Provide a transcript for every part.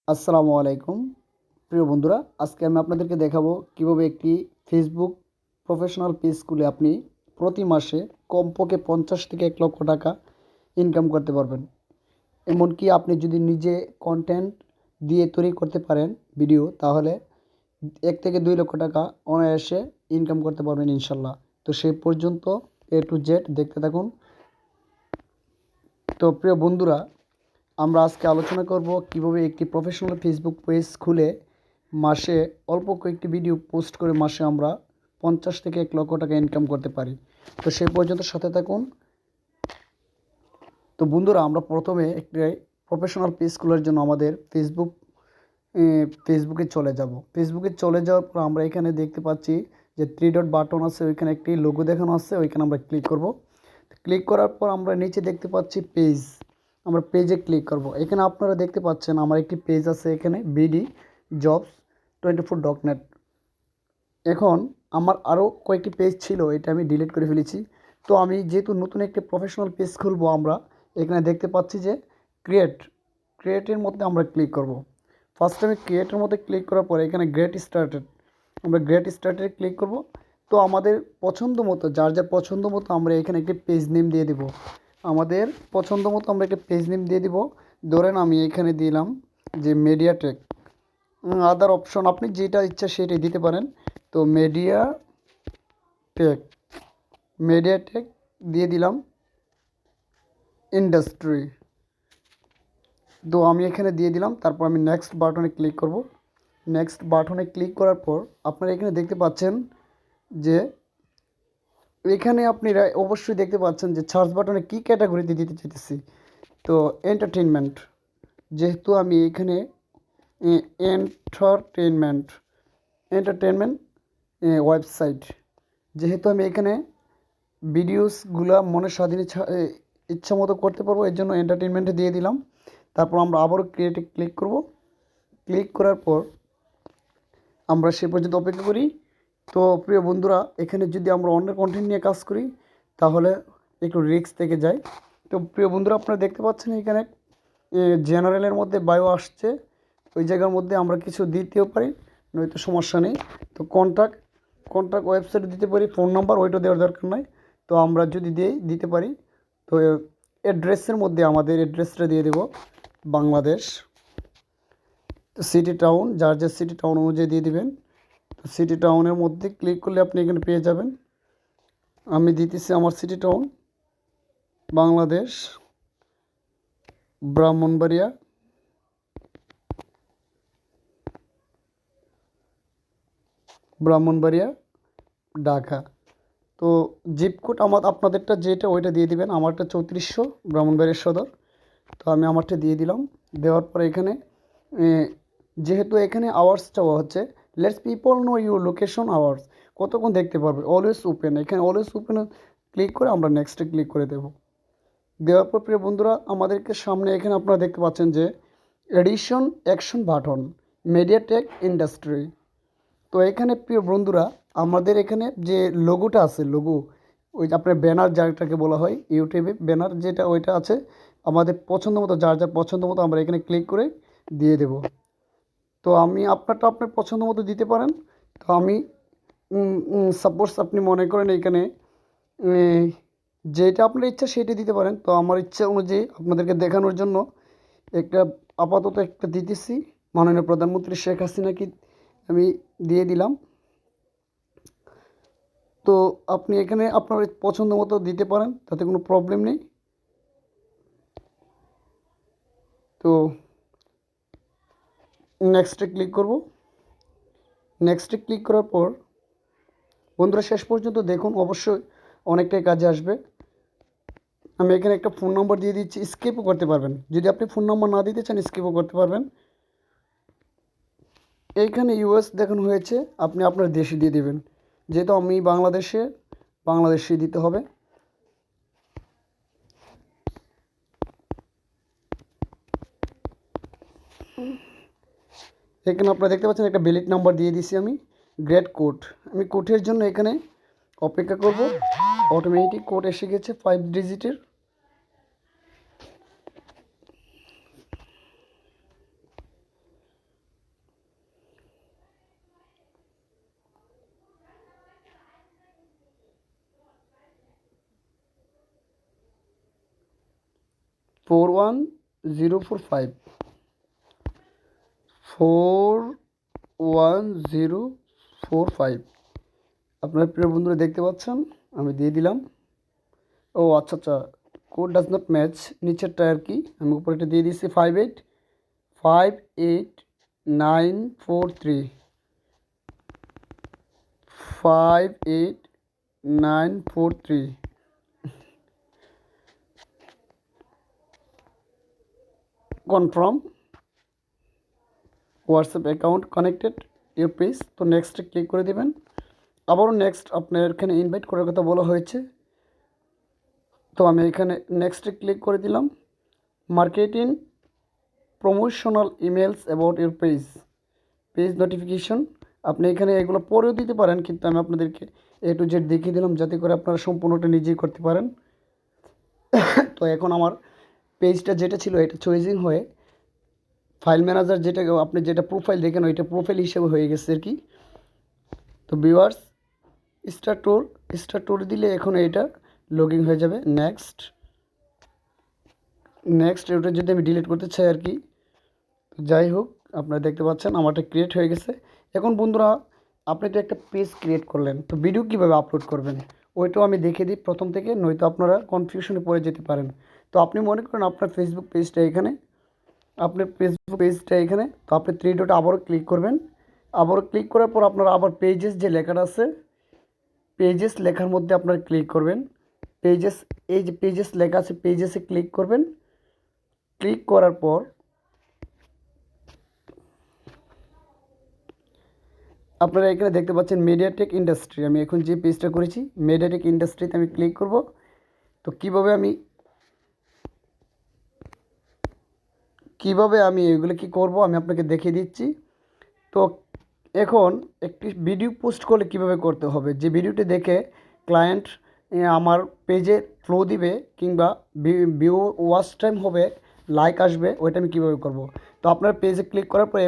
আসসালামু আলাইকুম প্রিয় বন্ধুরা, আজকে আমি আপনাদেরকে দেখাবো কিভাবে একটি ফেসবুক প্রফেশনাল পেজ খুলে আপনি প্রতি মাসে কমপক্ষে 50 থেকে 1 লক্ষ টাকা ইনকাম করতে পারবেন। এমনকি আপনি যদি নিজে কন্টেন্ট দিয়ে তৈরি করতে পারেন ভিডিও, তাহলে 1 থেকে 2 লক্ষ টাকা অনায়াসে ইনকাম করতে পারবেন ইনশাল্লাহ। তো সেই পর্যন্ত A to Z দেখতে থাকুন। তো প্রিয় বন্ধুরা, আমরা আজকে আলোচনা করব কিভাবে একটি প্রফেশনাল ফেসবুক পেজ খুলে মাসে অল্প কয়েকটি ভিডিও পোস্ট করে মাসে আমরা 50 থেকে 1 লক্ষ টাকা ইনকাম করতে পারি। তো সেই পর্যন্ত সাথে থাকুন। তো বন্ধুরা, আমরা প্রথমে একটি প্রফেশনাল পেজ খোলার জন্য আমাদের ফেসবুকে চলে যাব। ফেসবুকে চলে যাওয়ার পর আমরা এখানে দেখতে পাচ্ছি যে 3 ডট বাটন আছে, ওইখানে একটি লোগো দেখানো আছে, ওইখানে আমরা ক্লিক করব। ক্লিক করার পর আমরা নিচে দেখতে পাচ্ছি পেজ, আমরা পেজে ক্লিক করব। এখানে আপনারা দেখতে পাচ্ছেন আমার একটি পেজ আছে, এখানে বিডি জবস 24.net। এখন আমার আরও কয়েকটি পেজ ছিল, এটা আমি ডিলিট করে ফেলেছি। তো আমি যেহেতু নতুন একটি প্রফেশনাল পেজ খুলবো, আমরা এখানে দেখতে পাচ্ছি যে ক্রিয়েটের মধ্যে আমরা ক্লিক করব। ফার্স্ট আমি ক্রিয়েটের মধ্যে ক্লিক করার পরে এখানে আমরা গ্রেট স্টার্টেড ক্লিক করব। তো আমাদের পছন্দ মতো, যার যার পছন্দ মতো আমরা এখানে একটি পেজ নেম দিয়ে দেব। আমাদের পছন্দ মতো আমরা একটা পেজ নেম দিয়ে দিব। ধরেন আমি এখানে দিলাম যে মিডিয়াটেক, আদার অপশন আপনি যেটা ইচ্ছা সেটাই দিতে পারেন। তো মিডিয়াটেক দিয়ে দিলাম ইন্ডাস্ট্রি। তো আমি এখানে দিয়ে দিলাম, তারপর আমি নেক্সট বাটনে ক্লিক করব। নেক্সট বাটনে ক্লিক করার পর আপনারা এখানে দেখতে পাচ্ছেন যে এখানে আপনারা অবশ্যই দেখতে পাচ্ছেন যে সার্চ বাটনে কী ক্যাটাগরিতে দিতে চাইতেছি। তো এন্টারটেনমেন্ট, যেহেতু আমি এখানে এন্টারটেনমেন্ট এন্টারটেনমেন্ট ওয়েবসাইট, যেহেতু আমি এখানে ভিডিওসগুলো মনের স্বাধীন ইচ্ছা মতো করতে পারবো, এর জন্য এন্টারটেনমেন্টে দিয়ে দিলাম। তারপর আমরা আবারও ক্রিয়েটে ক্লিক করব। ক্লিক করার পর আমরা সে পর্যন্ত অপেক্ষা করি। তো প্রিয় বন্ধুরা, এখানে যদি আমরা অন্যের কন্টেন্ট নিয়ে কাজ করি তাহলে একটু রিস্ক থেকে যায়। তো প্রিয় বন্ধুরা, আপনারা দেখতে পাচ্ছেন এখানে জেনারেলের মধ্যে বায়ো আসছে, ওই জায়গার মধ্যে আমরা কিছু দিতেও পারি, নয়তো সমস্যা নেই। তো কন্ট্যাক্ট ওয়েবসাইট দিতে পারি, ফোন নাম্বার ওইটা দেওয়ার দরকার নাই। তো আমরা যদি দিতে পারি, তো অ্যাড্রেসের মধ্যে আমাদের অ্যাড্রেসটা দিয়ে দেব বাংলাদেশ। তো সিটি টাউন, যার যার সিটি টাউন অনুযায়ী দিয়ে দিবেন। তো সিটি টাউনের মধ্যে ক্লিক করলে আপনি এখানে পেয়ে যাবেন। আমি দিতেছি আমার সিটি টাউন বাংলাদেশ, ব্রাহ্মণবাড়িয়া, ঢাকা। তো জিপ কোড আপনাদেরটা যেটা ওইটা দিয়ে দিবেন। আমারটা 3400 ব্রাহ্মণবাড়িয়া সদর। তো আমি আমারটা দিয়ে দিলাম। দেওয়ার পরে এখানে যেহেতু এখানে আওয়ার্স চাওয়া হচ্ছে, let's people know your location hours, কতক্ষণ দেখতে পারবে, অলওয়েজ ওপেন। এখানে অলওয়েজ ওপেনে ক্লিক করে আমরা নেক্সটে ক্লিক করে দেব। দেওয়ার পর প্রিয় বন্ধুরা, আমাদেরকে সামনে এখানে আপনারা দেখতে পাচ্ছেন যে edition action button MediaTek industry. তো এখানে প্রিয় বন্ধুরা, আমাদের এখানে যে লোগোটা আছে, ওই যে আপনার ব্যানার যাটাকে বলা হয় ইউটিউবে ব্যানার যেটা, ওইটা আছে। আমাদের পছন্দ মতো, যার যার পছন্দ মতো আমরা এখানে ক্লিক করে দিয়ে দেব। তো আমি আপনারটা আপনার পছন্দ মতো দিতে পারেন। তো আমি সাপোজ আপনি মনে করেন এখানে যেটা আপনার ইচ্ছা সেটা দিতে পারেন। তো আমার ইচ্ছা অনুযায়ী আপনাদেরকে দেখানোর জন্য একটা আপাতত একটা দিতেছি, মাননীয় প্রধানমন্ত্রী শেখ হাসিনাকে আমি দিয়ে দিলাম। তো আপনি এখানে আপনার পছন্দ মতো দিতে পারেন, তাতে কোনো প্রবলেম নেই। তো নেক্সটে ক্লিক করব। নেক্সটে ক্লিক করার পর বন্ধুরা শেষ পর্যন্ত দেখুন, অবশ্যই অনেকটাই কাজে আসবে। আমি এখানে একটা ফোন নম্বর দিয়ে দিচ্ছি, স্কিপও করতে পারবেন। যদি আপনি ফোন নম্বর না দিতে চান স্কিপও করতে পারবেন। এইখানে ইউএস দেখানো হয়েছে, আপনি আপনার দেশে দিয়ে দেবেন। যেহেতু আমি বাংলাদেশে দিতে হবে। এখানে আপনারা দেখতে পাচ্ছেন একটা ভ্যালিড নাম্বার দিয়ে দিছি আমি। গ্রেড কোড, আমি কোডের জন্য এখানে অপেক্ষা করব। অটোমেটিক কোড এসে গেছে 5 ডিজিটের। 41045 41045 আপনার প্রিয় বন্ধুরা দেখতে পাচ্ছেন, আমি দিয়ে দিলাম। ও আচ্ছা আচ্ছা, কোড ডাজ নট ম্যাচ নিচেরটা আর কি, আমি উপরেটা দিয়ে দিচ্ছি 585943 585943 confirm WhatsApp account connected your page. তো নেক্সটে ক্লিক করে দেবেন। আবারও নেক্সট আপনার এখানে ইনভাইট করার কথা বলা হয়েছে, তো আমি এখানে নেক্সটে ক্লিক করে দিলাম। Marketing promotional emails about your page notification, আপনি এখানে এগুলো পরেও দিতে পারেন, কিন্তু আমি আপনাদেরকে A to Z দেখিয়ে দিলাম যাতে করে আপনারা সম্পূর্ণটা নিজেই করতে পারেন। তো এখন আমার পেজটা যেটা ছিল এটা চয়েজিং হয়ে ফাইল ম্যানেজার, যেটা আপনি যেটা প্রোফাইল দেখেন ওইটা প্রোফাইল হিসেবে হয়ে গেছে আর কি। তো ভিউয়ার্স স্টার ট্যুর দিলে এখন এটা লগইন হয়ে যাবে। নেক্সট এটা যদি আমি ডিলিট করতে চাই আর কি, যাই হোক আপনারা দেখতে পাচ্ছেন আমারটা ক্রিয়েট হয়ে গেছে। এখন বন্ধুরা, আপনি তো একটা পেজ ক্রিয়েট করলেন, তো ভিডিও কীভাবে আপলোড করবেন ওইটাও আমি দেখে দিই প্রথম থেকে, নয়তো আপনারা কনফিউশনে পড়ে যেতে পারেন। তো আপনি মনে করেন আপনার ফেসবুক পেজটা এখানে, তো আপনি থ্রি ডটে আবারও ক্লিক করবেন। আবারও ক্লিক করার পর আপনারা আবার পেজেস যে লেখাটা আছে, পেজেস লেখার মধ্যে আপনারা ক্লিক করবেন। এই যে পেজেস লেখা আছে পেজেসে ক্লিক করবেন। ক্লিক করার পর আপনারা এখানে দেখতে পাচ্ছেন মিডিয়াটেক ইন্ডাস্ট্রি, আমি এখন যে পেজটা করেছি মিডিয়াটেক ইন্ডাস্ট্রিতে আমি ক্লিক করব। তো কিভাবে আমি এগুলো কি করব আমি আপনাকে দেখিয়ে দিচ্ছি। তো এখন একটি ভিডিও পোস্ট করলে কিভাবে করতে হবে, যে ভিডিওটি দেখে ক্লায়েন্ট আমার পেজে ফ্লো দিবে কিংবা ভিউ ওয়াচ টাইম হবে, লাইক আসবে, ওইটা আমি কীভাবে করব। তো আপনার পেজে ক্লিক করার পর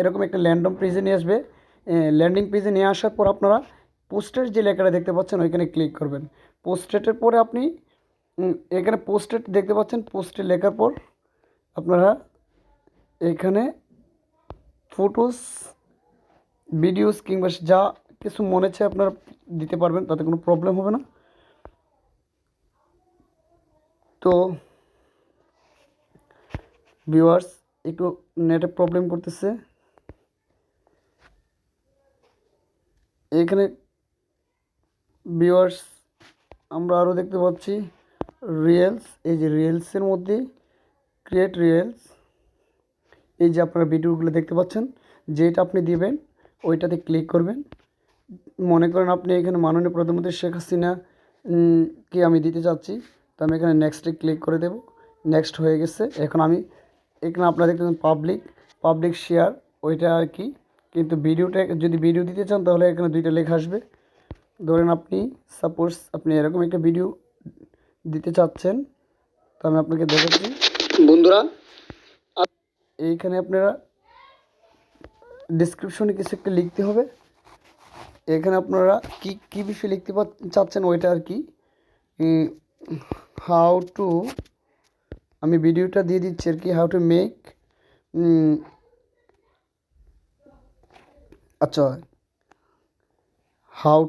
এরকম একটা ল্যান্ডম পেজে নিয়ে আসবে। ল্যান্ডিং পেজে নিয়ে আসার পর আপনারা পোস্টের যে লেখাটা দেখতে পাচ্ছেন ওইখানে ক্লিক করবেন। পোস্টেটের পরে আপনি এখানে পোস্টেড দেখতে পাচ্ছেন, পোস্টে লেখার পর আপনারা এখানে ফটোস ভিডিওস কিংবা যা কিছু মনে চায় আপনারা দিতে পারবেন, তাতে কোনো প্রবলেম হবে না। তো ভিউয়ার্স একটু নেটে প্রবলেম করতেছে, এখানে ভিউয়ার্স আমরা আরও দেখতে পাচ্ছি রিয়েলস, এই যে রিয়েলসের মধ্যে ক্রিয়েট রিয়েলস, এই যে আপনারা ভিডিওগুলো দেখতে পাচ্ছেন, যেটা আপনি দিবেন ওইটাতে ক্লিক করবেন। মনে করেন আপনি এখানে মাননীয় প্রধানমন্ত্রী শেখ হাসিনা কে আমি দিতে চাচ্ছি, তো আমি এখানে নেক্সটে ক্লিক করে দেব। নেক্সট হয়ে গেছে। এখন আমি এখানে আপনারা দেখতে পাচ্ছেন পাবলিক শেয়ার, ওইটা আর কি। কিন্তু ভিডিওটা যদি ভিডিও দিতে চান তাহলে এখানে দুইটা লেখা আসবে। ধরেন আপনি সাপোজ আপনি এরকম একটা ভিডিও দিতে চাচ্ছেন, তো আমি আপনাকে দেখাচ্ছি বন্ধুরা। এইখানে আপনারা ডিসক্রিপশনে কিছু একটা লিখতে হবে। এখানে আপনারা কী বিষয় লিখতে চাচ্ছেন ওইটা আর কি। হাউ টু, আমি ভিডিওটা দিয়ে দিচ্ছি আর কি, হাউ টু মেক, আচ্ছা, how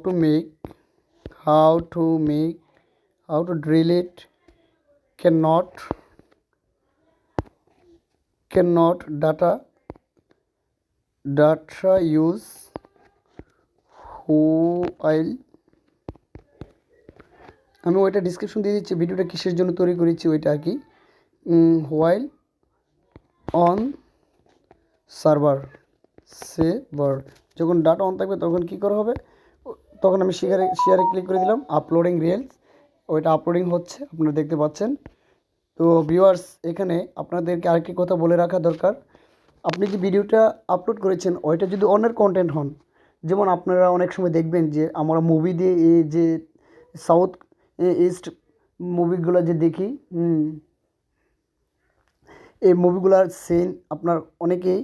to drill it, cannot data use while, আমি ওইটা ডিসক্রিপশন দিয়ে দিচ্ছি ভিডিওটা কিসের জন্য তৈরি করেছি ওইটা আর কি। while on সার্ভার, যখন ডাটা অন থাকবে তখন কী করা হবে, তখন আমি শেয়ারে ক্লিক করে দিলাম। আপলোডিং রিলস, ওইটা আপলোডিং হচ্ছে আপনারা দেখতে পাচ্ছেন। তো ভিউয়ার্স এখানে আপনাদেরকে আরেকটি কথা বলে রাখা দরকার, আপনি যে ভিডিওটা আপলোড করেছেন ওইটা যদি অন্যের কন্টেন্ট হন, যেমন আপনারা অনেক সময় দেখবেন যে আমরা মুভি দিয়ে যে সাউথ ইস্ট মুভিগুলো যে দেখি, এই মুভিগুলোর সিন আপনার অনেকেই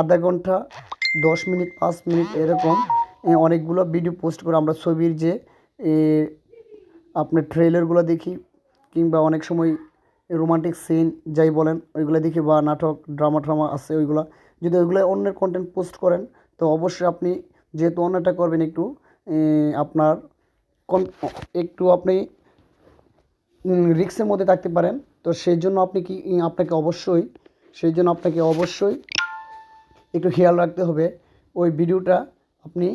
আধা ঘন্টা 10 মিনিট 5 মিনিট এরকম অনেকগুলো ভিডিও পোস্ট করে, আমরা ছবির যে আপনার ট্রেলারগুলো দেখি, কিংবা অনেক সময় রোমান্টিক সিন যাই বলেন ওইগুলো দেখে, বা নাটক ড্রামা ট্রামা আছে ওইগুলো, যদি ওইগুলো অন্যের কন্টেন্ট পোস্ট করেন তো অবশ্যই আপনি, যেহেতু অন্যটা করবেন, একটু আপনার একটু আপনি রিস্কের মধ্যে থাকতে পারেন। তো সেই জন্য আপনি কি আপনাকে অবশ্যই একটু খেয়াল রাখতে হবে ওই ভিডিওটা আপনি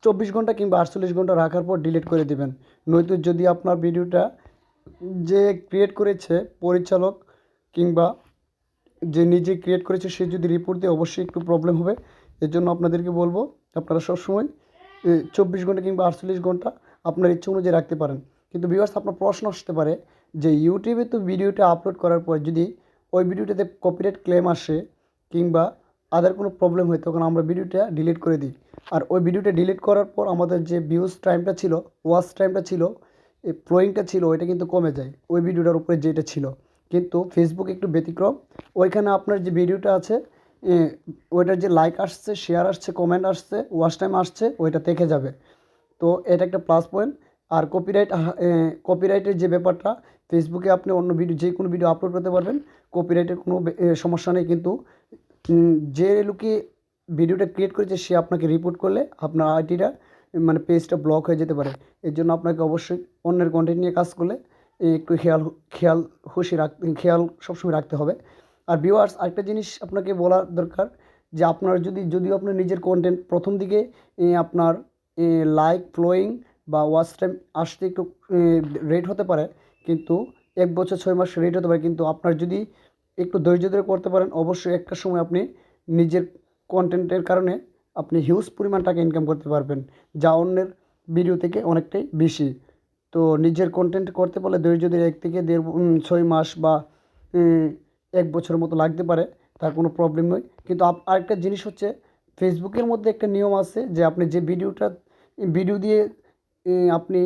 24 ঘন্টা কিংবা 48 ঘন্টা রাখার পর ডিলিট করে দেবেন। নয়তো যদি আপনার ভিডিওটা যে ক্রিয়েট করেছে পরিচালক কিংবা যে নিজে ক্রিয়েট করেছে সে যদি রিপোর্ট দেয় অবশ্যই একটু প্রবলেম হবে। এর জন্য আপনাদেরকে বলবো আপনারা সবসময় 24 ঘন্টা কিংবা 48 ঘন্টা আপনার ইচ্ছে অনুযায়ী রাখতে পারেন। কিন্তু ভিউয়ার্স, আপনার প্রশ্ন আসতে পারে যে ইউটিউবে তো ভিডিওটা আপলোড করার পর যদি ওই ভিডিওটাতে কপিরাইট ক্লেম আসে কিংবা আদার কোনো প্রবলেম হয় তখন আমরা ভিডিওটা ডিলিট করে দিই। আর ওই ভিডিওটা ডিলিট করার পর আমাদের যে ভিউজ টাইমটা ছিল, ওয়াচ টাইমটা ছিল, এই ফ্লোয়িংটা ছিল, ওইটা কিন্তু কমে যায় ওই ভিডিওটার উপরে যেটা ছিল। কিন্তু ফেসবুক একটু ব্যতিক্রম, ওইখানে আপনার যে ভিডিওটা আছে ওইটার যে লাইক আসছে, শেয়ার আসছে, কমেন্ট আসছে, ওয়াচ টাইম আসছে, ওইটা থেকে যাবে। তো এটা একটা প্লাস পয়েন্ট। আর কপিরাইটের যে ব্যাপারটা, ফেসবুকে আপনি অন্য ভিডিও যে কোনো ভিডিও আপলোড করতে পারবেন, কপিরাইটের কোনো সমস্যা নেই। কিন্তু যে লোকে ভিডিওটা ক্রিয়েট করেছে সে আপনাকে রিপোর্ট করলে আপনার আইডিটা মানে পেজটা ব্লক হয়ে যেতে পারে। এর জন্য আপনাকে অবশ্যই অন্যের কন্টেন্ট নিয়ে কাজ করলে একটু খেয়াল সবসময় রাখতে হবে। আর ভিউয়ার্স, আরেকটা জিনিস আপনাকে বলা দরকার যে আপনার যদিও আপনার নিজের কন্টেন্ট প্রথম দিকে আপনার লাইক ফ্লোয়িং বা ওয়াচ টাইম আসতে একটু রেট হতে পারে, কিন্তু 1 বছর 6 মাস রেট হতে পারে, কিন্তু আপনার যদি একটু ধৈর্য ধরে করতে পারেন অবশ্যই একটা সময় আপনি নিজের কন্টেন্টের কারণে আপনি হিউজ পরিমাণ টাকা ইনকাম করতে পারবেন, যা অন্যের ভিডিও থেকে অনেকটাই বেশি। তো নিজের কন্টেন্ট করতে পারলে ধৈর্য ধরে 1 থেকে 6 মাস বা 1 বছরের মতো লাগতে পারে, তার কোনো প্রবলেম নয়। কিন্তু আরেকটা জিনিস হচ্ছে, ফেসবুকের মধ্যে একটা নিয়ম আছে যে আপনি যে ভিডিও দিয়ে আপনি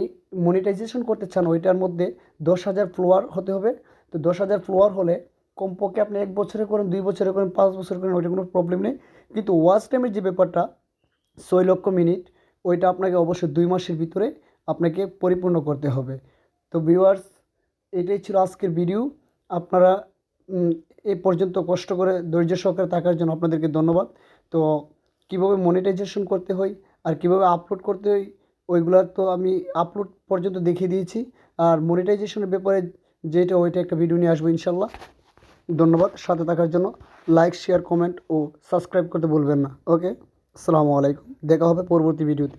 মনিটাইজেশন করতে চান ওইটার মধ্যে 10,000 ফলোয়ার হতে হবে। তো 10,000 ফলোয়ার হলে কমপক্ষে আপনি 1 বছরে করেন, 2 বছরে করেন, 5 বছরে করেন, ওইটা কোনো প্রবলেম নেই। কিন্তু ওয়াচ টাইমের যে ব্যাপারটা 6 লক্ষ মিনিট, ওইটা আপনাকে অবশ্যই 2 মাসের ভিতরে আপনাকে পরিপূর্ণ করতে হবে। তো ভিউয়ার্স, এটাই ছিল আজকের ভিডিও। আপনারা এ পর্যন্ত কষ্ট করে ধৈর্য সহকারে থাকার জন্য আপনাদেরকে ধন্যবাদ। তো কীভাবে মনিটাইজেশন করতে হয় আর কীভাবে আপলোড করতে হয় ওইগুলা তো আমি আপলোড পর্যন্ত দেখিয়ে দিয়েছি। আর মনিটাইজেশনের ব্যাপারে ওইটা একটা ভিডিও নিয়ে আসবো ইনশাল্লাহ। ধন্যবাদ সাথে থাকার জন্য। লাইক, শেয়ার, কমেন্ট ও সাবস্ক্রাইব করতে ভুলবেন না। ওকে, আসসালামু আলাইকুম। দেখা হবে পরবর্তী ভিডিওতে।